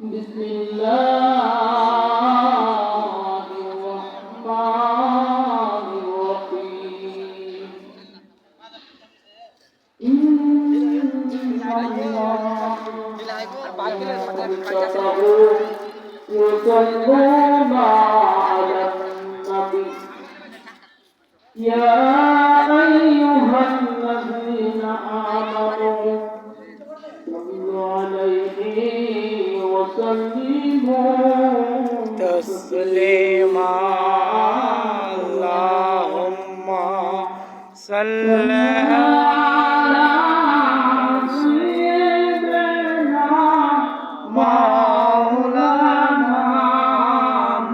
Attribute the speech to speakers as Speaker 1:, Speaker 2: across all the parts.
Speaker 1: بسم الله الرحمن الرحيم إن الله وملائكته يصلون على النبي يا أيها الذين آمنوا صلوا عليه وسلموا
Speaker 2: تسليما اللهم صل
Speaker 1: على سيدنا مولانا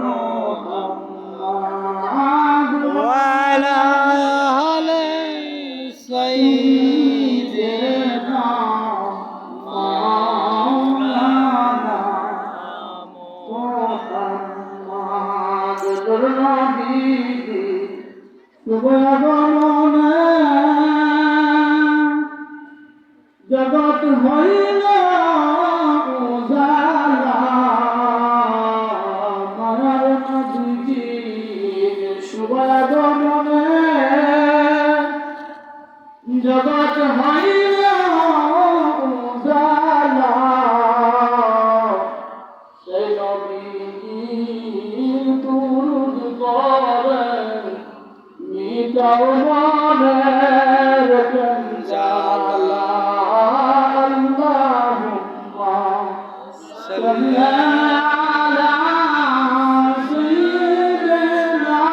Speaker 1: محمد
Speaker 2: وعلى آل
Speaker 1: سيدنا مولانا محمد النبي সুবহানাল্লাহ জগৎ হইল উজালা মায়ার নবীজির সুবহানাল্লাহ জগৎ হইল উজালা সেই নবীজির দুরূদ পড়ে মিটাও মনের জঞ্জালা আল্লাহুম্মা সাল্লি আলা সাইয়্যিদিনা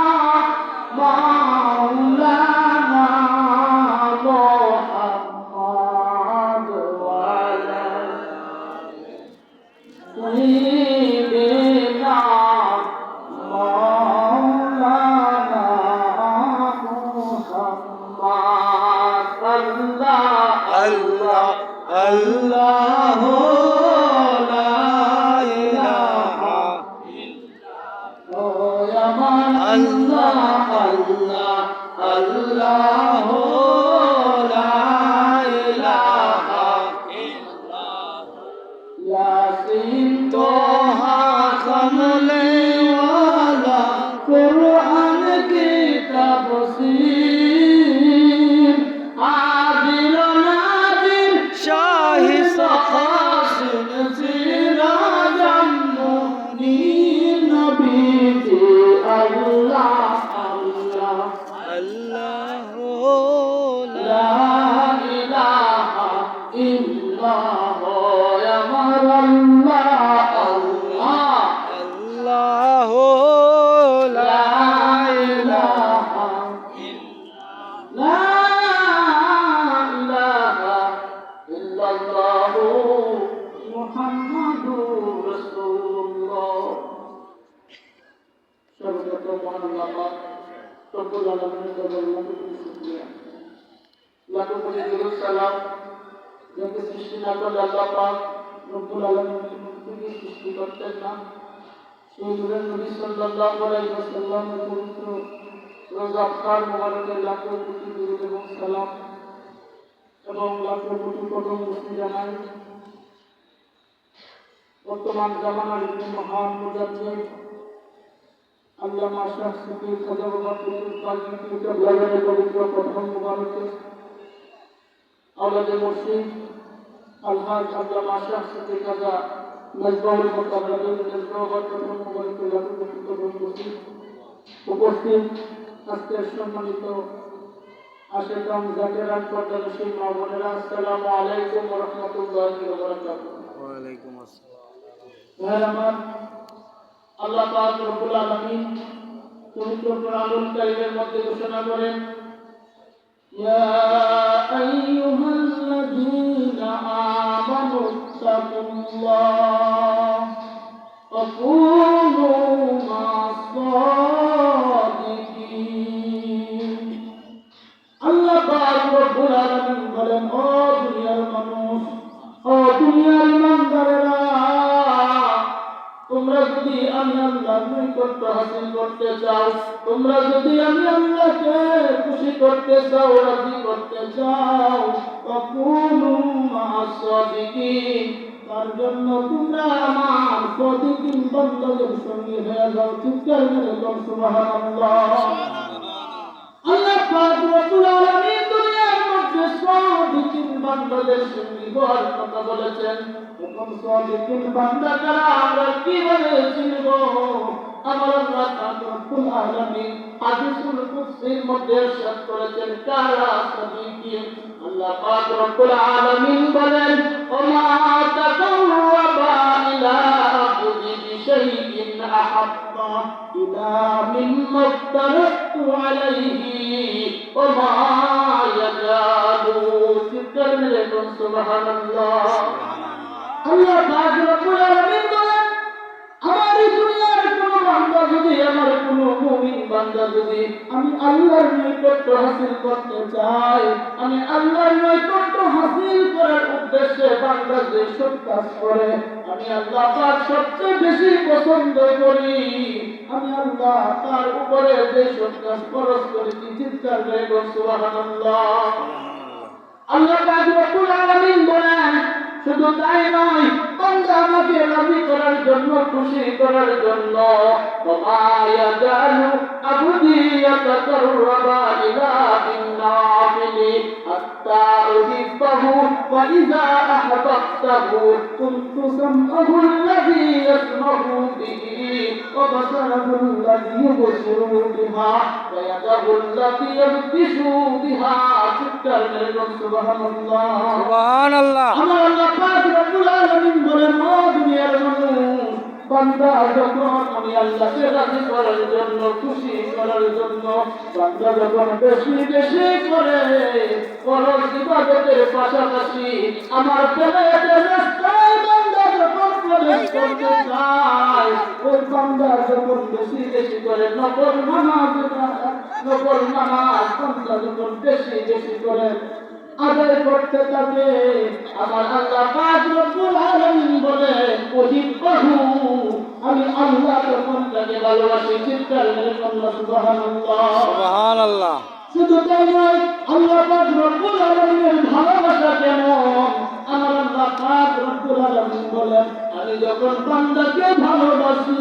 Speaker 1: মাওলানা মুহাম্মদ ওয়া আলা সাইয়্যিদিনা
Speaker 2: الله لا إله
Speaker 1: الله الله لا إله ياسين
Speaker 2: توها कमले
Speaker 1: वाला कुरान की तफसीर आदिल नादिल
Speaker 2: शाही
Speaker 1: सखासिन सिराजम मुनीर नबी जी अल्लाह अल्लाह
Speaker 2: الله
Speaker 1: لا إله إلا هو يا الله الله
Speaker 2: الله
Speaker 1: لا إله لا إله إلا الله محمد رسول الله شركة مهان الله رب العالمين शुक्रिया लाखों कोटि दुरूद सलाम जिनके सृष्टि ना कर अल्लाह पाक रब्बुल आलमीन की सृष्टि करते ना সেই নূরের নবী সাল্লাল্লাহু আলাইহি ওয়াসাল্লামের পবিত্র রোজা আফতার মুবারকের লাখো কোটি দুরূদ এবং সালাম এবং লাখো কোটি কদম মুসলিম জানাই বর্তমান জামানার যিনি মহান মুজাদ্দিদ আল্লামা শাহ সুফি খাজা বাবা ফরিদ কালকি কেবলার পবিত্র প্রথম মুবারকে আওলাদে মুর্শিদ আলহাজ আল্লামা শাহ সুফি খাজা মজবাউল মুতাবাররিন জলওয়ার প্রথম মুবারকে লাখো কোটি কদম মুসলিম উপস্থিত আজকের সম্মানিত আশেকাম জাকেরান পর্দানশী মা বোনেরা আসসালামু আলাইকুম ওয়া রাহমাতুল্লাহি ওয়া বারাকাতুহু
Speaker 2: ওয়া আলাইকুম আসসালাম
Speaker 1: ভাই আমার আল্লাহ পাক রব্বুল আলামিন পবিত্র কোরআনুল কারীমের মধ্যে ঘোষণা করেন ইয়া আইয়ুহাল্লাযীনা আমানু তাকুল্লাহ ওয়া কুনু মা'আস-সাদিকিন আল্লাহ পাক রব্বুল আলামিন বলেন ও দুনিয়ার মানুষ ও দুনিয়ার ইমানদারেরা তোমরা যদি আমি আল্লাহর নৈকট্য হাসিল করতে চাও, তোমরা যদি আমি আল্লাহকে খুশি করতে চাও, রাজি করতে চাও, ফাকুনু মা'আস-সাদিকিন তার জন্য তোমরা আমার প্রতিদিন বন্ধনের সঙ্গে হয়ে যাও। চিৎকার মেরে বল সুবহানাল্লাহ। আল্লাহ পাক রব্বুল আলামিন দুনিয়ার মধ্যে সাদিকিন বান্দাদের সঙ্গে হওয়ার কথা বলেছেন। এখন সাদিকিন বান্দা কারা আমরা কিভাবে চিনব? আমার আল্লাহ পাক রব্বুল আলামিন হাদিসুল কুদসির মধ্যে ইরশাদ করেছেন, কারা সাদিকিন? আল্লাহ পাক রব্বুল আলামিন বলেন, ওমা তাকাররাবা ইলা আবদি বিশাইইন আহাব্বা ইলা মিম্মা ইফতারাতু আলাইহি ওমা ইয়াজালু। চিৎকার মেরে বলুন সুবহানাল্লাহ। আল্লাহ পাক রব্বুল আলামিন বলেন, আমার এই দুনিয়ার কোন বান্দা যদি, আমার কোন মুমিন বান্দা যদি আমি আল্লাহর নৈকট্য হাসিল করতে চাই, আমি আল্লাহর নৈকট্য হাসিল করার উদ্দেশ্যে বান্দা যে সব কাজ করে, আমি আল্লাহ পাক সবচেয়ে বেশি পছন্দ করি। আমি আল্লাহ তার উপরে যে সব কাজ খরচ করেছি। চিৎকার করে বলুন সুবহানাল্লাহ। আল্লাহ পাক রব্বুল আলামিন বলেন, শুধু তাই নয়, বান্দা আমাকে রাজি করার জন্য, খুশি করার জন্য, ওমা ইয়াজালু আবদি ইয়াতাকাররাবা ইলা বিন্নাফিলি হাত্তা উহিব্বাহু ওয়া ইযা আহবাবতাহু কুনতু সামআহু আল্লাযী ইয়াসমাহু বিহি ওয়া বাসারাহু আল্লাযী ইউবসিরু বিহা ওয়া ইয়াদাহু আল্লাতী ইয়াবতিশু বিহা। চিৎকার করে বলুন সুবহানাল্লাহ।
Speaker 2: সুবহানাল্লাহ।
Speaker 1: আমার আল্লাহ পাক রব্বুল আলামিন বলেন, ও দুনিয়ার মানুষ, বান্দা যখন আমি আল্লাহকে রাজি করার জন্য, খুশি করার জন্য, বান্দা যখন বেশি বেশি করে ফরজ ইবাদতের পাশাপাশি আমার পেটের রাস্তায় বান্দা যখন প্রবেশ করতে চায়, ওই বান্দা যখন বেশি বেশি করে নফল নামাজ বান্দা যখন বেশি বেশি করে আদায় করতে থাকে, আমার আল্লাহ পাক রব্বুল আলামিন বলেন, উহিব্বাহু, আমি আল্লাহ তখন তাকে ভালোবাসি। চিৎকার করে বলুন সুবহানাল্লাহ।
Speaker 2: সুবহানাল্লাহ।
Speaker 1: শুধু তাই নয়, আল্লাহ পাক রব্বুল আলামিনের ভালোবাসা কেমন? আমার আল্লাহ পাক রব্বুল আলামিন বলেন, আমি যখন বান্দাকে ভালোবাসি,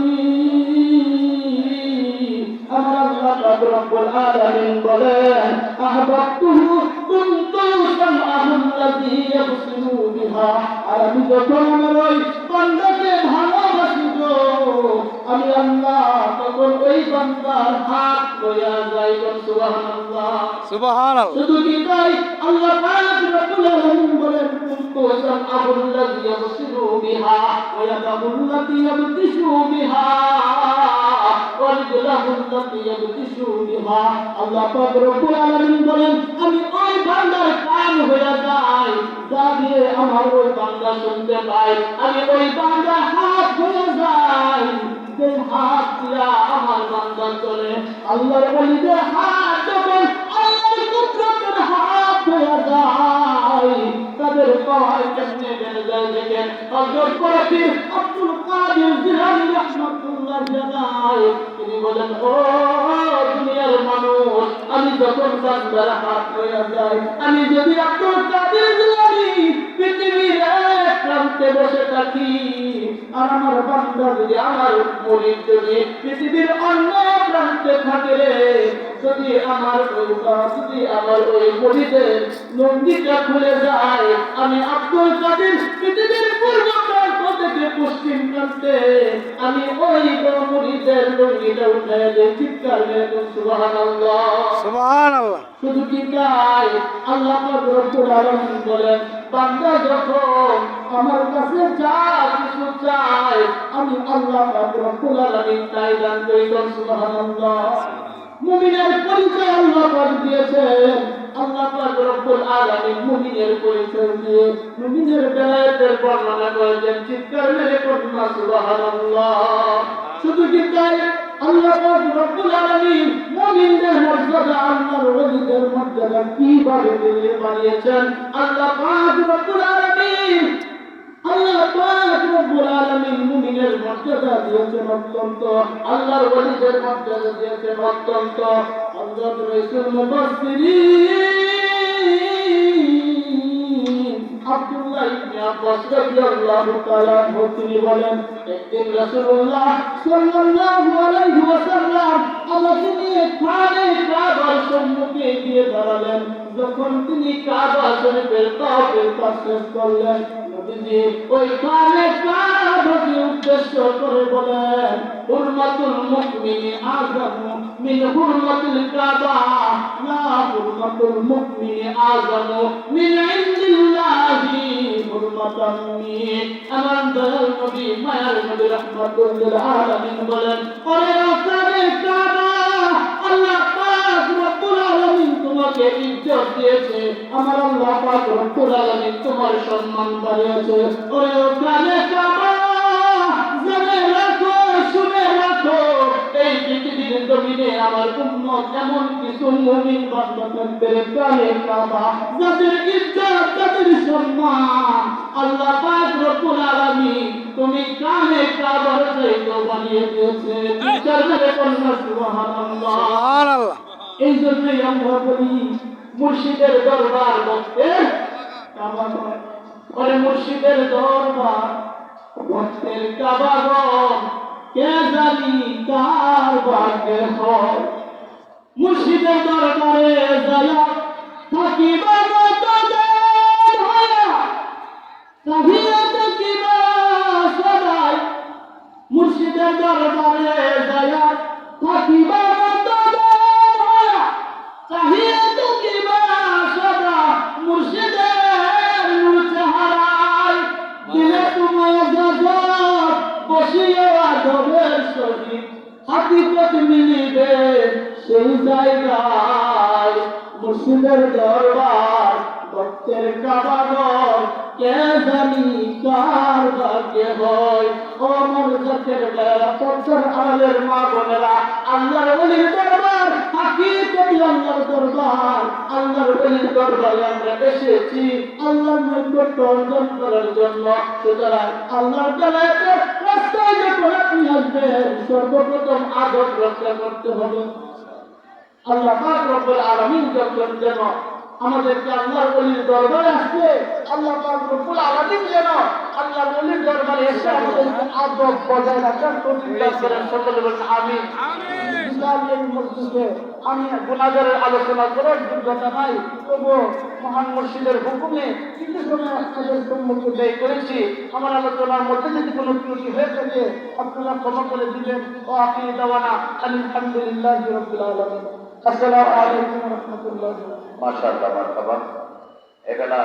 Speaker 1: আমার আল্লাহ পাক রব্বুল আলামিন বলেন, আহবাবতুহু কুনতু সামআহু আল্লাযী ইয়াবসিরু বিহা। আর আমি যখন আমার ওই বান্দাকে ভালোবাসি গো, আমি আল্লাহ তখন ওই বান্দার হাত ধরে যাই। সুবহানাল্লাহ।
Speaker 2: সুবহানাল্লাহ।
Speaker 1: শুধু কি তাই, আল্লাহ পাক রব্বুল আলামিন বলেন, কুনতু সামআহু আল্লাযী ইয়াবসিরু বিহা ওয়া ইয়াদাহু আল্লাতী ইয়াবতিশু বিহা ওয়া রিজলাহু আল্লাতী ইয়াবতিশু বিহা। আল্লাহ পাক রব্বুল আলামিন বলেন, আমি ওই বান্দার কান হয়ে যাই, যা দিয়ে আমার ওই বান্দা শুনতে পায়। আমি ওই বান্দার হাত হয়ে যাই, যে হাত দিয়া আমার বান্দা চলে। আল্লাহর ওলিদের হাত যখন আল্লাহর কুদরতের হাত হয়ে যায়, তাদের পাওয়ায় কেমনে বেড়ে যায় দেখেন। হযরত কবির আব্দুল কাদের জিলানী রাহমাতুল্লাহ জানায়, তিনি বলেন, ও দুনিয়ার মানুষ, আমি যখন বান্দার হাত হয়ে যাই, আমি যদি আব্দুল কাদের জিলানী পৃথিবীর এক প্রান্তে বসে থাকি, আর আমার বান্দা যদি, আমার মুরিদ যদি পৃথিবীর অন্য প্রান্তে থাকে, যদি আমার ওই মুরিদের লঙ্গিটা খুলে যায়, আমি আব্দুল কাদের পৃথিবীর পূর্ব প্রান্ত থেকে পশ্চিম প্রান্তে আমি ওই মুরিদের লঙ্গিটা উঠায় দেই। চিৎকার করে সুবহানাল্লাহ।
Speaker 2: সুবহানাল্লাহ।
Speaker 1: শুধু কি তাই, আল্লাহ পাক রব্বুল আলামিন বলেন, বান্দা যখন আমার কাছে যা কিছু চায়, আমি আল্লাহ পাক রব্বুল আলামিন তাই দান করি। সুবহানাল্লাহ। মুমিনের পরিচয় আল্লাহ পাক দিয়েছেন। আল্লাহ পাক রব্বুল আলামিন মুমিনের পরিচয় দিয়ে মুমিনের বেলায়েতের বর্ণনা করেছেন। চিৎকার মেরে বলুন সুবহানাল্লাহ। শুধু কি তাই, আল্লাহ পাক রব্বুল আলামিন মুমিনদের মর্যাদা, আল্লাহর ওলিদের মর্যাদা কিভাবে বাড়িয়েছেন? আল্লাহ পাক রব্বুল আলামিন মুমিনের মর্যাদা দিয়েছেন অত্যন্ত, আল্লাহর ওলিদের মর্যাদা দিয়েছেন অত্যন্ত। হযরত রাসূল মুফাসসিরিন আব্দুল্লাহ ইবনে আব্বাস রাদিয়াল্লাহু তাআলা আনহু তিনি বলেন একদিন রাসূলুল্লাহ সাল্লাল্লাহু আলাইহি ওয়াসাল্লাম আমাকে নিয়ে খানে কাবার সম্মুখে গিয়ে দাঁড়ালেন। যখন তিনি কাবা শরীফের তাওয়াফের কাজ শেষ করলেন, নবীজি ওই খানে কাবাকে উদ্দেশ্য করে বলেন, হুরমাতুল মুমিনি আযামু মিন হুরমাতিল কাবা, লা হুরমাতুল মুমিনি আযামু মিন ইনদিল্লাহি হুরমাতান মিন। আমার দয়াল নবী মায়ার নবী রাহমাতুল লিল আলামিন বলেন, ওরে খানে কাবা, আল্লাহ পাক রব্বুল আলামিন তোমাকে ইজ্জত দিয়েছে, আমার আল্লাহ পাক রব্বুল আলামিন তোমার সম্মান বাড়িয়েছে। ওরে খানে কাবা, জেনে রাখো, শুনে রাখো, এই পৃথিবীর জমিনে আমার উম্মত এমন কিছু মুমিন বান্দা থাকবে খানে কাবা, যাদের ইজ্জত, যাদের সম্মান আল্লাহ পাক রব্বুল আলামিন তুমি খানে কাবার চাইতে বানিয়ে দিয়েছে। চরকারে কন্যা সুবহানাল্লাহ।
Speaker 2: সুবহানাল্লাহ।
Speaker 1: এই জন্যই আমরা বলি মুর্শিদের দরবার ভক্তের কাবা ঘর। ওরে মুর্শিদের দরবার ভক্তের কাবা ঘর, কে জানি কার ভাগ্যে হয়। মুর্শিদের দরবারে যায়া থাকিবা মতদের হয়া, চাহিয়া থাকিবা সদাই। মুর্শিদের দরবারে যায়া থাকিবা মতদের হয়া, চাহিয়া থাকিবা সদা মুর্শিদের নূর চেহারায়। দিলে তোমায় গজব বসিয়ে আদবের সহিত হাকিকত মিলিবে সেই জায়গায়। মুর্শিদের দরবার ভক্তের কাবা ঘর, কে জানি কার ভাগ্যে হয়। ও মোর জাতের বেলা পর্দার আড়ালের মা বোনেরা, আল্লাহর ওলির দরবার হাকিকতি আল্লাহর দরবার, আল্লাহর ওলির দরবারে আমরা এসেছি আল্লাহর নৈকট্য অর্জন করার জন্য। সুতরাং আল্লাহর বেলাতে রাস্তায় যখন আপনি আসবেন, সর্বপ্রথম আদব রক্ষা করতে হবে। আল্লাহ পাক রব্বুল আলামিন যখন যেন আমাদেরকে আল্লাহর ওলির দরবারে আসবে, আল্লাহ পাক রব্বুল আলামিন যেন আল্লাহর ওলির দরবারে এসে আমাদেরকে আদব বজায় রাখার তৌফিক দান করেন। সকলে বলেন আমিন। এই মসজিদে আমি গুনাহগারের আলোচনা করার যোগ্যতা নাই, তবুও মহান মুর্শিদের হুকুমে কিছু সময় আপনাদের সম্মুখে ব্যয় করেছি। আমার আলোচনার মধ্যে যদি কোনো ত্রুটি হয়ে থাকে আপনারা ক্ষমা করে দিবেন। ও আখির দাওয়ানা আলহামদুলিল্লাহি রাব্বিল আলামিন। আসসালামু আলাইকুম ওয়া রাহমাতুল্লাহি।
Speaker 3: মাশাআল্লাহ, মারহাবা। এখানে